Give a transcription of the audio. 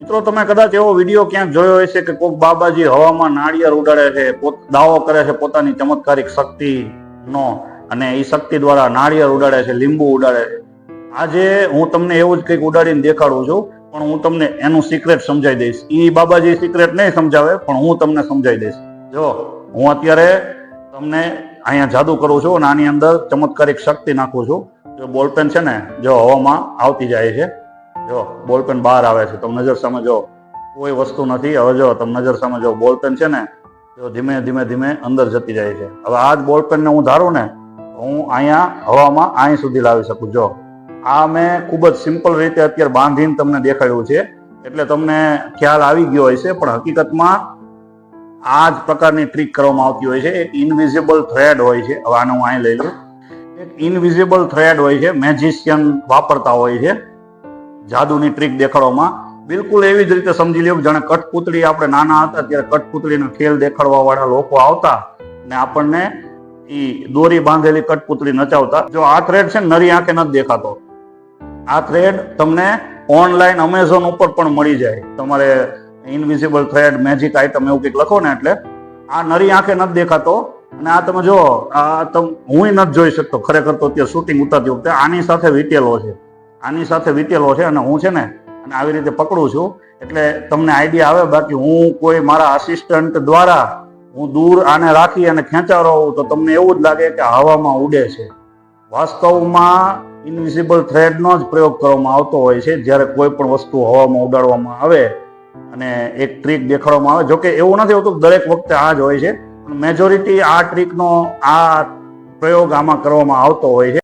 મિત્રો તમે કદાચ એવો વિડીયો ક્યાંક જોયો હશે કે કોઈક બાબાજી હવામાં નાળિયેર ઉડાડે છે, દાવો કરે છે પોતાની ચમત્કારિક શક્તિનો, અને એ શક્તિ દ્વારા નાળિયેર ઉડાડે છે, લીંબુ ઉડાડે છે. આજે હું તમને એવું જ કંઈક ઉડાડીને દેખાડું છું, પણ હું તમને એનું સિક્રેટ સમજાવી દઈશ. એ બાબાજી સિક્રેટ નહીં સમજાવે, પણ હું તમને સમજાવી દઈશ. જો હું અત્યારે તમને અહીંયા જાદુ કરું છું અને આની અંદર ચમત્કારિક શક્તિ નાખું છું. જો બોલપેન છે ને, જો હવામાં આવતી જાય છે, જો બોલપેન બહાર આવે છે, તમે નજર સામે જો, કોઈ વસ્તુ નથી. હવે જો તમે નજર સામે જો, બોલપેન છે ને, જો ધીમે ધીમે ધીમે અંદર જતી જાય છે. હવે આ જ બોલપેનને હું ધારું ને, હું અહીંયા હવામાં અહીં સુધી લાવી શકું. જો આ મેં ખૂબ જ સિમ્પલ રીતે અત્યારે બાંધીને તમને દેખાડ્યું છે, એટલે તમને ખ્યાલ આવી ગયો હોય છે. પણ હકીકતમાં આ જ પ્રકારની ટ્રીક કરવામાં આવતી હોય છે. એક ઇનવિઝિબલ થ્રેડ હોય છે. હવે આને હું અહીં લઈ લઉં. એક ઇનવિઝિબલ થ્રેડ હોય છે, મેજિશિયન વાપરતા હોય છે જાદુની ટ્રીક દેખાડવામાં. બિલકુલ એવી જ રીતે સમજી લ્યો, જાણે કઠપૂતળી, આપણે નાના હતા ત્યારે કઠપૂતળીનો ખેલ દેખાડવા વાળા લોકો આવતા ને આપણને ઈ દોરી બાંધેલી કઠપૂતળી નચાવતા. જો આ થ્રેડ છે ને, નરી આંખે નથી દેખાતો. આ થ્રેડ તમને ઓનલાઈન અમેઝોન ઉપર પણ મળી જાય. તમારે ઇનવિઝિબલ થ્રેડ મેજિક આઈટમ એવું કંઈક લખો ને, એટલે આ નરી આંખે નથી દેખાતો. અને આ તમે જો, આ હું નથી જોઈ શકતો ખરેખર. તો અત્યારે શૂટિંગ ઉતારતી વખતે આની સાથે વીટેલો છે, આની સાથે વીટેલો છે. અને હું છે ને અને આવી રીતે પકડું છું, એટલે તમને આઈડિયા આવે. બાકી હું કોઈ મારા આસિસ્ટન્ટ દ્વારા હું દૂર આને રાખી અને ખેંચાડું તો તમને એવું જ લાગે કે હવામાં ઉડે છે. વાસ્તવમાં ઇનવિઝિબલ થ્રેડનો જ પ્રયોગ કરવામાં આવતો હોય છે જ્યારે કોઈ પણ વસ્તુ હવામાં ઉડાડવામાં આવે અને એક ટ્રીક દેખાડવામાં આવે. જોકે એવું નથી હોતું દરેક વખતે આ જ હોય છે, પણ મેજોરિટી આ ટ્રીકનો, આ પ્રયોગ આમાં કરવામાં આવતો હોય છે.